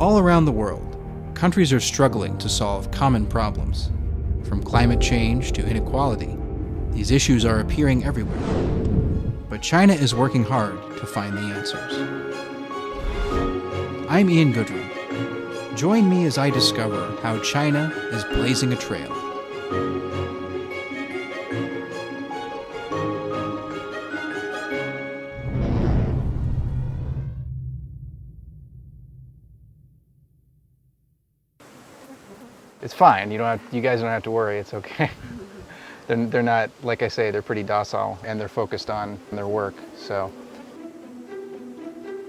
All around the world, countries are struggling to solve common problems. From climate change to inequality, these issues are appearing everywhere. But China is working hard to find the answers. I'm Goodrum. Join me as I discover how China is blazing a trail. It's fine. You guys don't have to worry. It's okay. They're not, like I say, they're pretty docile and they're focused on their work. So,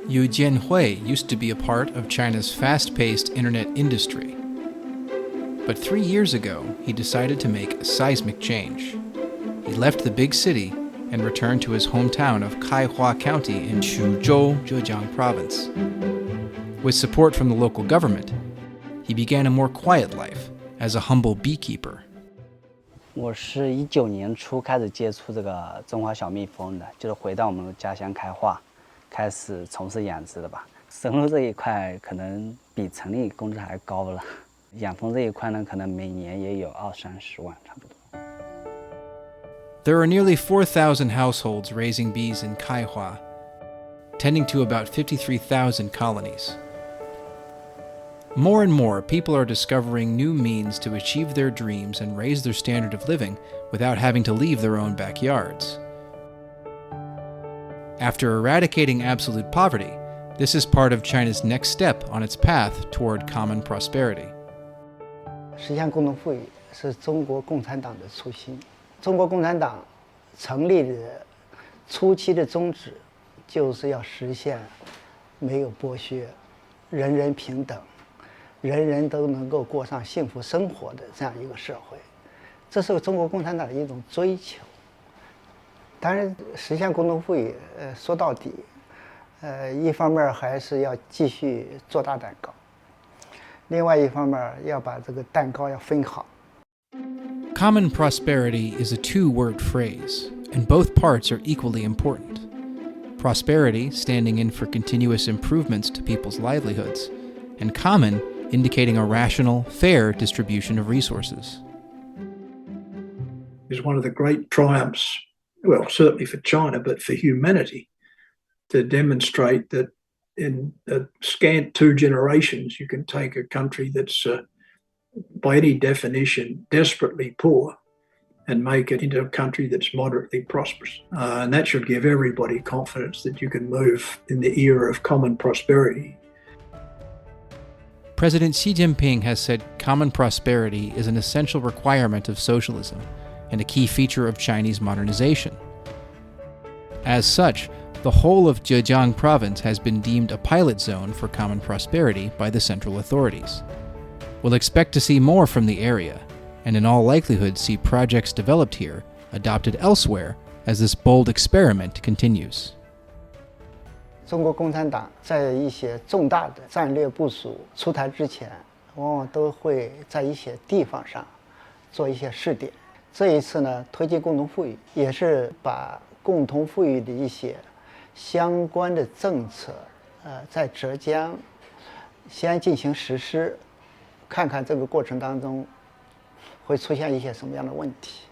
Yu Jianhui used to be a part of China's fast-paced internet industry. But 3 years ago, he decided to make a seismic change. He left the big city and returned to his hometown of Kaihua County in Suzhou, Zhejiang province. With support from the local government, he began a more quiet life as a humble beekeeper. 我是19年初开始接触这个中华小蜜蜂的，就是回到我们家乡开化，开始从事养殖的吧。生入这一块可能比城里工资还高了，养蜂这一块呢，可能每年也有20-30万差不多。There are nearly 4,000 households raising bees in Kaihua, tending to about 53,000 colonies. More and more, people are discovering new means to achieve their dreams and raise their standard of living without having to leave their own backyards. After eradicating absolute poverty, this is part of China's next step on its path toward common prosperity. 实现共同富裕是中国共产党的初心。中国共产党成立的初期的宗旨，就是要实现没有剥削、人人平等。 人人都能够过上幸福生活的这样一个社会，这是中国共产党的一种追求。当然，实现共同富裕，说到底，一方面还是要继续做大蛋糕，另外一方面要把这个蛋糕要分好。Common prosperity is a two-word phrase, and both parts are equally important. Prosperity standing in for continuous improvements to people's livelihoods, and common indicating a rational, fair distribution of resources. Is one of the great triumphs, well, certainly for China, but for humanity, to demonstrate that in a scant 2 generations, you can take a country that's, by any definition, desperately poor and make it into a country that's moderately prosperous. And that should give everybody confidence that you can move in the era of common prosperity. President Xi Jinping has said common prosperity is an essential requirement of socialism and a key feature of Chinese modernization. As such, the whole of Zhejiang province has been deemed a pilot zone for common prosperity by the central authorities. We'll expect to see more from the area, and in all likelihood see projects developed here adopted elsewhere as this bold experiment continues. 中国共产党在一些重大的战略部署出台之前，往往都会在一些地方上做一些试点。这一次呢，推进共同富裕，也是把共同富裕的一些相关的政策，在浙江先进行实施，看看这个过程当中会出现一些什么样的问题。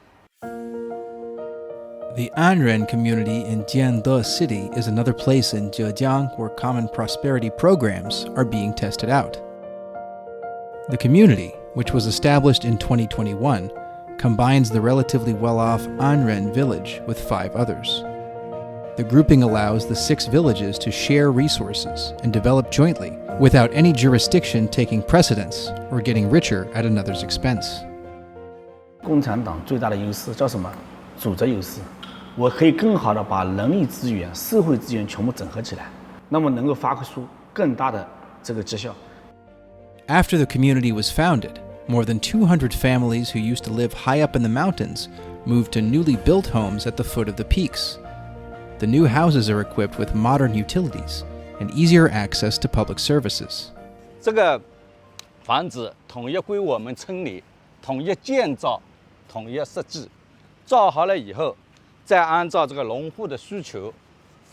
The Anren Community in Jiande city is another place in Zhejiang where common prosperity programs are being tested out. The community, which was established in 2021, combines the relatively well-off Anren village with 5 others. The grouping allows the 6 villages to share resources and develop jointly without any jurisdiction taking precedence or getting richer at another's expense. 共产党最大的优势叫什么？组织优势。 我可以更好的把人力资源、社会资源全部整合起来，那么能够发挥出更大的这个绩效。After the community was founded, more than 200 families who used to live high up in the mountains moved to newly built homes at the foot of the peaks. The new houses are equipped with modern utilities and easier access to public services. 这个房子统一归我们村里统一建造、统一设计，造好了以后。 再按照这个农户的需求，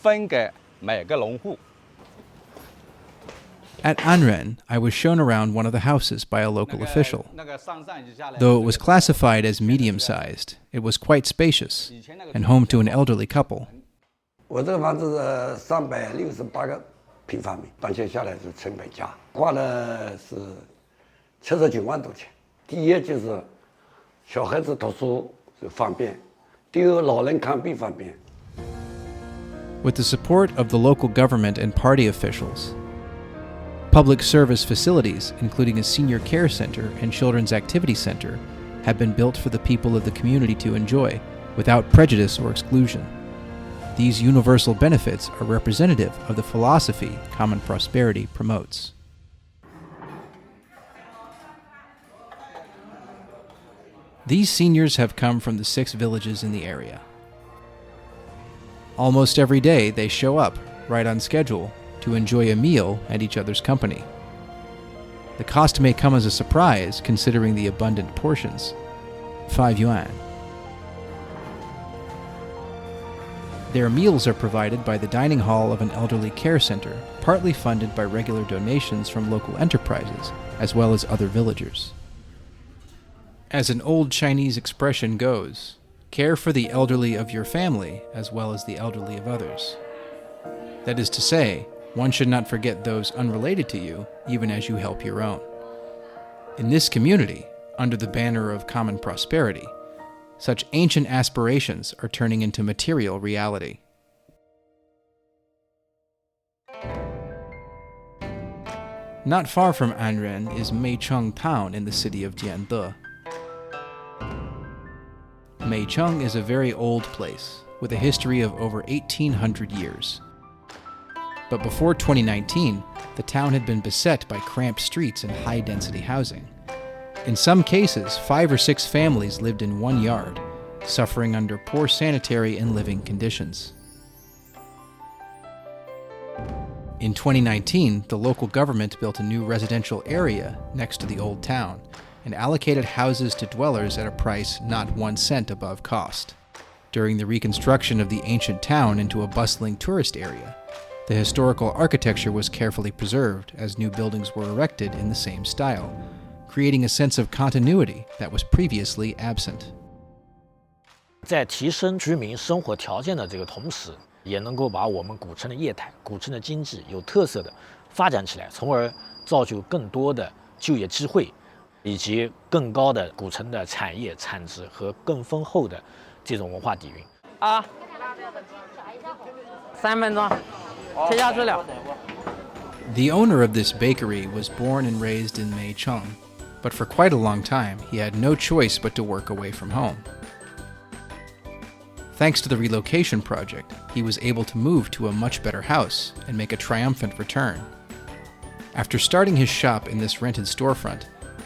分给每个农户。At Anren, I was shown around one of the houses by a local official. Though it was classified as medium-sized, it was quite spacious and home to an elderly couple. 我这个房子是368个平方米，搬迁下来是成本价，花了是79万多钱。第一就是小孩子读书是方便，第二老人看病方便。 With the support of the local government and party officials, public service facilities, including a senior care center and children's activity center, have been built for the people of the community to enjoy, without prejudice or exclusion. These universal benefits are representative of the philosophy common prosperity promotes. These seniors have come from the 6 villages in the area. Almost every day they show up, right on schedule, to enjoy a meal at each other's company. The cost may come as a surprise considering the abundant portions. 5 yuan. Their meals are provided by the dining hall of an elderly care center, partly funded by regular donations from local enterprises, as well as other villagers. As an old Chinese expression goes, care for the elderly of your family as well as the elderly of others. That is to say, one should not forget those unrelated to you, even as you help your own. In this community, under the banner of common prosperity, such ancient aspirations are turning into material reality. Not far from Anren is Mei Chung Town in the city of Jiande. Mei Chung is a very old place, with a history of over 1,800 years. But before 2019, the town had been beset by cramped streets and high-density housing. In some cases, 5 or 6 families lived in one yard, suffering under poor sanitary and living conditions. In 2019, the local government built a new residential area next to the old town and allocated houses to dwellers at a price not 1 cent above cost. During the reconstruction of the ancient town into a bustling tourist area, the historical architecture was carefully preserved as new buildings were erected in the same style, creating a sense of continuity that was previously absent. 在提升居民生活条件的这个同时，也能够把我们古城的业态、古城的经济有特色的发展起来，从而造就更多的就业机会，以及更高的古城的产业产值和更丰厚的这种文化底蕴。啊，3分钟，贴下去了。 The owner of this bakery was born and raised in Mei Chung, but for quite a long time he had no choice but to work away from home. Thanks to the relocation project, he was able to move to a much better house and make a triumphant return. After starting his shop in this rented storefront,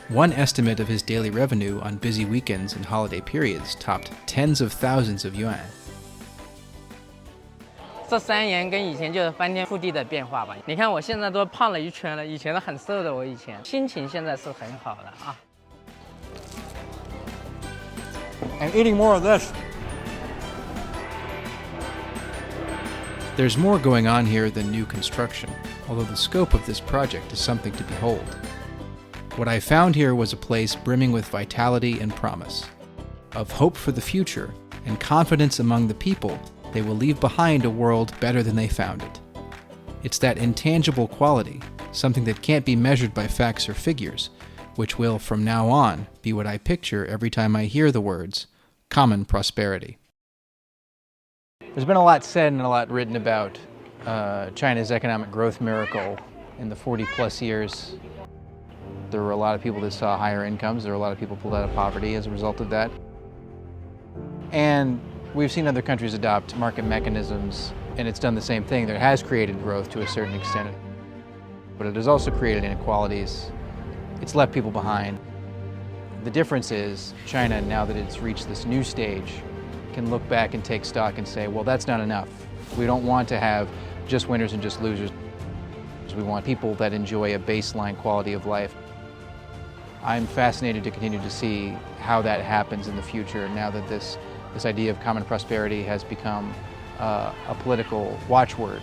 one estimate of his daily revenue on busy weekends and holiday periods topped tens of thousands of yuan. 这3年跟以前就是翻天覆地的变化吧。你看我现在都胖了一圈了，以前都很瘦的，我以前心情现在是很好的啊。I'm eating more of this. There's more going on here than new construction, although the scope of this project is something to behold. What I found here was a place brimming with vitality and promise, of hope for the future and confidence among the people they will leave behind a world better than they found it. It's that intangible quality, something that can't be measured by facts or figures, which will, from now on, be what I picture every time I hear the words, common prosperity. There's been a lot said and a lot written about China's economic growth miracle in the 40-plus years. There were a lot of people that saw higher incomes. There were a lot of people pulled out of poverty as a result of that. And we've seen other countries adopt market mechanisms, and it's done the same thing. It has created growth to a certain extent, but it has also created inequalities. It's left people behind. The difference is China, now that it's reached this new stage, can look back and take stock and say, well, that's not enough. We don't want to have just winners and just losers. We want people that enjoy a baseline quality of life. I'm fascinated to continue to see how that happens in the future now that this idea of common prosperity has become a political watchword.